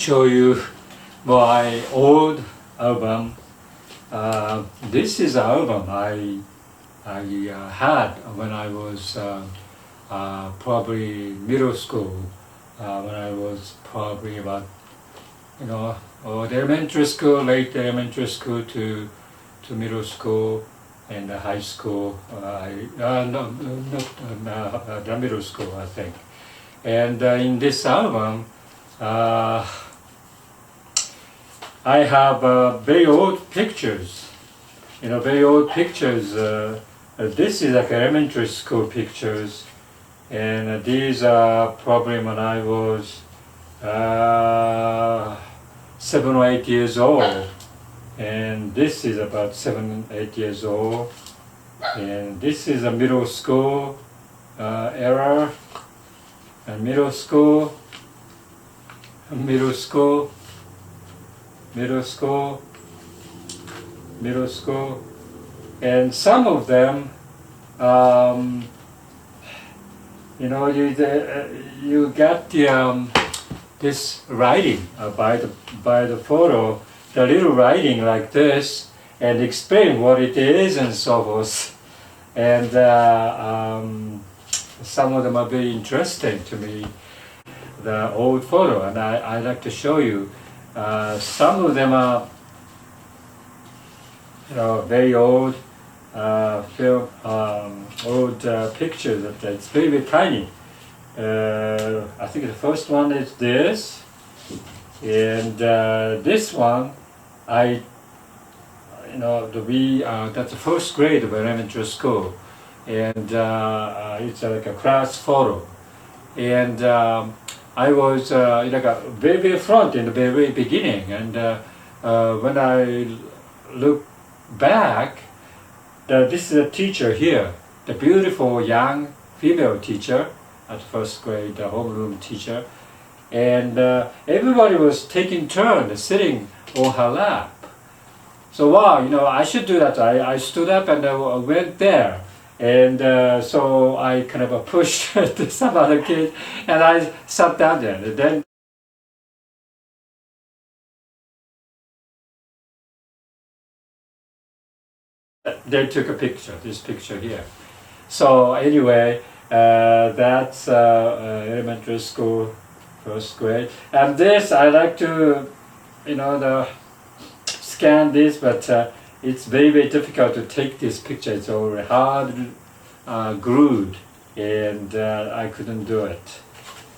show you my old album. This is an album I had when I was probably middle school, when I was probably about, elementary school, late elementary school to middle school and high school. Not the middle school, I think. And in this album, I have very old pictures. Very old pictures. This is like elementary school pictures, and these are probably when I was 7 or 8 years old, and this is about 7, 8 years old, and this is a middle school era, and middle school, and some of them, you got the this writing by the photo, the little writing like this, and explain what it is and so forth, and some of them are very interesting to me, the old photo, and I like to show you. Some of them are very old film, old pictures. It's very, very tiny. I think the first one is this, and this one, that's the first grade of elementary school, and it's like a class photo, and I was like a very, very front in the very, very beginning, and when I look back, this is a teacher here, the beautiful young female teacher at first grade, the homeroom teacher, and everybody was taking turns sitting on her lap. So wow, I should do that. I stood up and went there, and so I kind of pushed some other kid, and I sat down there. And then they took a picture, this picture here. So anyway, that's elementary school, first grade. And this, I like to, scan this, but it's very, very difficult to take this picture. It's all hard glued, and I couldn't do it.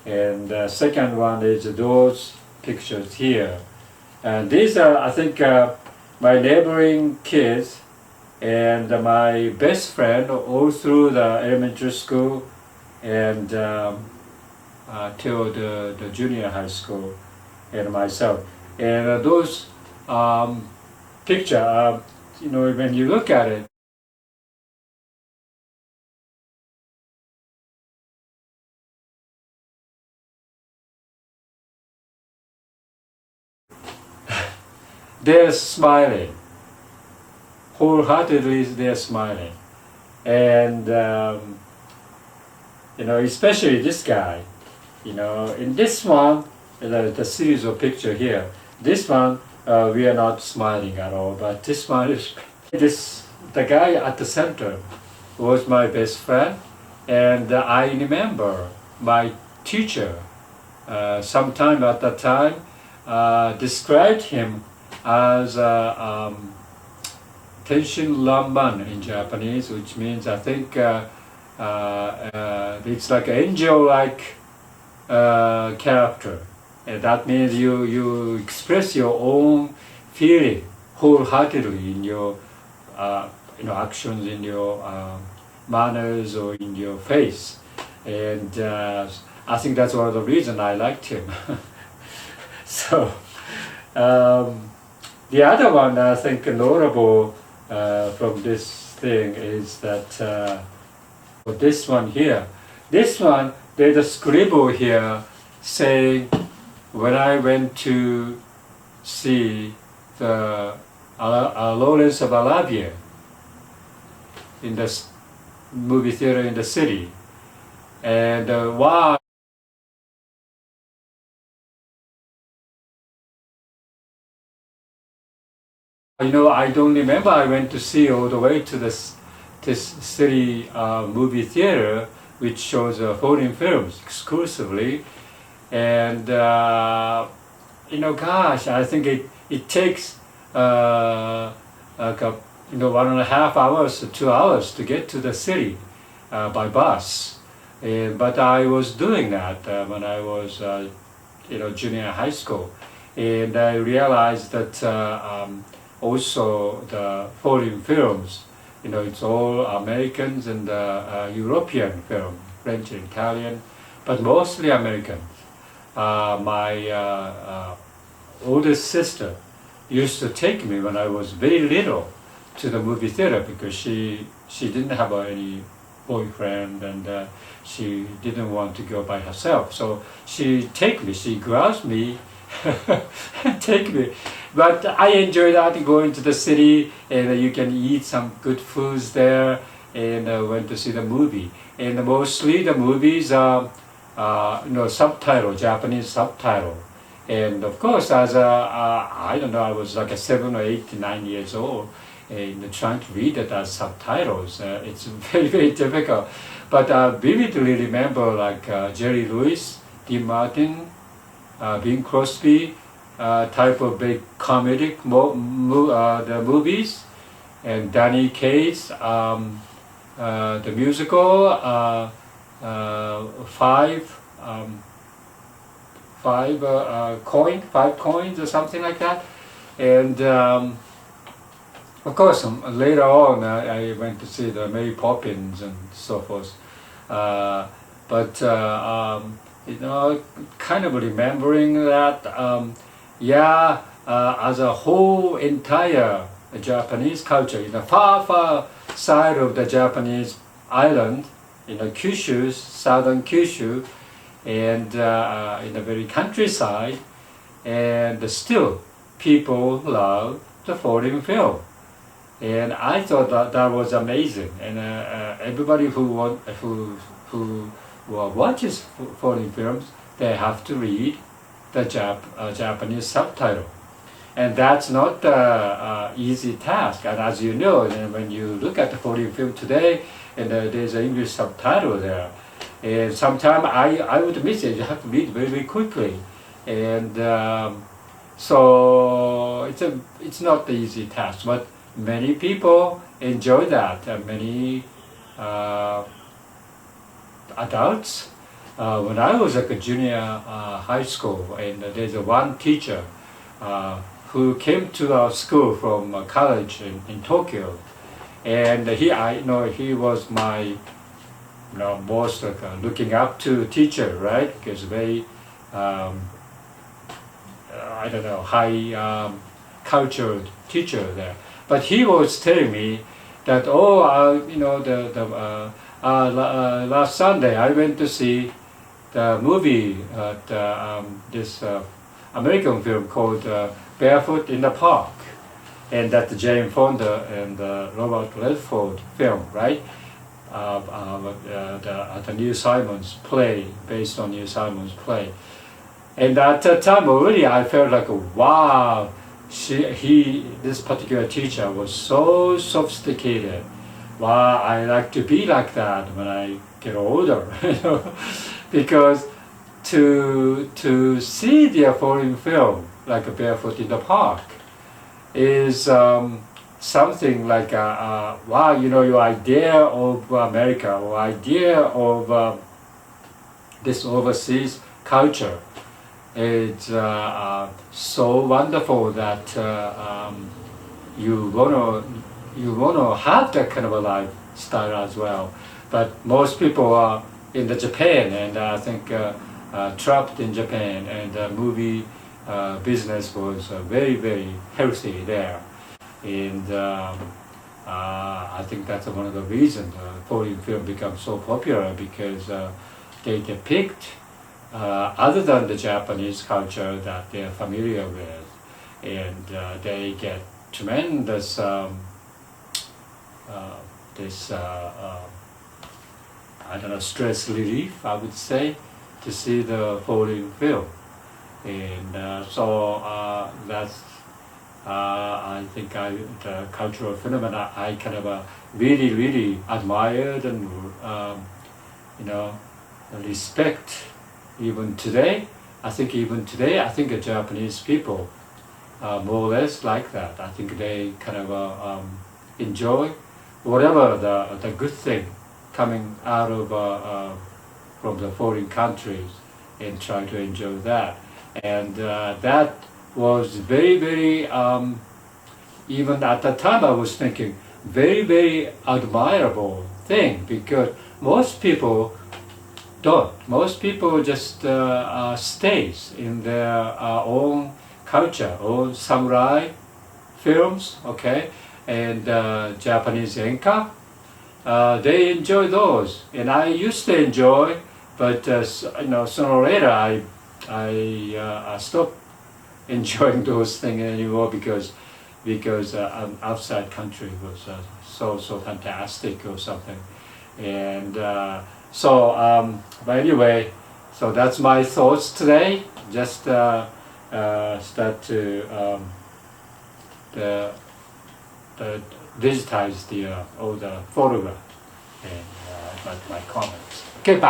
And second one is those pictures here. And these are, I think, my neighboring kids and my best friend all through the elementary school and till the junior high school, and myself. And those picture, when you look at it, they're smiling. Wholeheartedly, they're smiling. And, especially this guy, in this one, the series of picture here, this one, we are not smiling at all, but this one is, the guy at the center was my best friend, and I remember my teacher, sometime at that time, described him as Tenshin Ramban in Japanese, which means, I think, it's like an angel-like character. And that means you express your own feeling wholeheartedly in your actions, in your manners, or in your face. And I think that's one of the reasons I liked him. So the other one I think notable from this thing is that this one here. This one, there's a scribble here saying, when I went to see the Lawrence of Arabia in the movie theater in the city, and wow. I don't remember. I went to see all the way to this city movie theater, which shows foreign films exclusively, and gosh, I think it takes like 1.5 hours to 2 hours to get to the city by bus. But I was doing that when I was junior high school, and I realized that also the foreign films, it's all Americans and European film, French and Italian, but mostly American. My oldest sister used to take me when I was very little to the movie theater because she didn't have any boyfriend, and she didn't want to go by herself. So she grabs me, take me. But I enjoy that, going to the city, and you can eat some good foods there, and went to see the movie. And mostly the movies are subtitle, Japanese subtitle. And of course, as I don't know, I was like 7 or 8, 9 years old, and trying to read it as subtitles, it's very, very difficult. But I vividly remember like Jerry Lewis, Dean Martin, Bing Crosby, type of big comedic the movies, and Danny Kaye's the musical, five coins or something like that. And of course, later on, I went to see the Mary Poppins and so forth. But kind of remembering that, as a whole entire Japanese culture, in the far side of the Japanese island, Kyushu, southern Kyushu, and in the very countryside, and still people love the foreign film. And I thought that was amazing. And everybody who watches foreign films, they have to read the Japanese subtitle. And that's not an easy task. And as you know, when you look at the foreign film today, and there's an English subtitle there, and sometimes I would miss it. You have to read very, very quickly. And so it's not the easy task. But many people enjoy that. Many adults. When I was at a junior high school, and there's one teacher who came to our school from college in Tokyo, and he was my most looking up to teacher, right? Because very high cultured teacher there. But he was telling me that last Sunday I went to see the movie this American film called Barefoot in the Park, and that the Jane Fonda and Robert Redford film, right? The Neil Simon's play, based on Neil Simon's play. And at that time already I felt like, wow, this particular teacher was so sophisticated. Wow, I like to be like that when I get older, because to see the foreign film like Barefoot in the Park is something like wow, your idea of America or idea of this overseas culture. It's so wonderful that you wanna have that kind of a lifestyle as well. But most people are in the Japan, and I think trapped in Japan, and the movie business was very, very healthy there. And I think that's one of the reasons foreign film becomes so popular, because they depict other than the Japanese culture that they're familiar with, and they get tremendous stress relief, I would say, to see the foreign film. And so that's I think the cultural phenomena I kind of really admired and you know, respect even today. I think the Japanese people are more or less like that. I think they kind of enjoy whatever the good thing coming out of from the foreign countries and try to enjoy that. And that was very even at the time I was thinking very admirable thing, because most people don't. Most people just stays in their own culture, own samurai films, okay, and Japanese enka. They enjoy those, and I used to enjoy, but you know, sooner or later I stopped enjoying those things anymore, because outside country was so fantastic or something, and but anyway, so that's my thoughts today. Just start to digitize all the photograph and my comments. Okay, bye.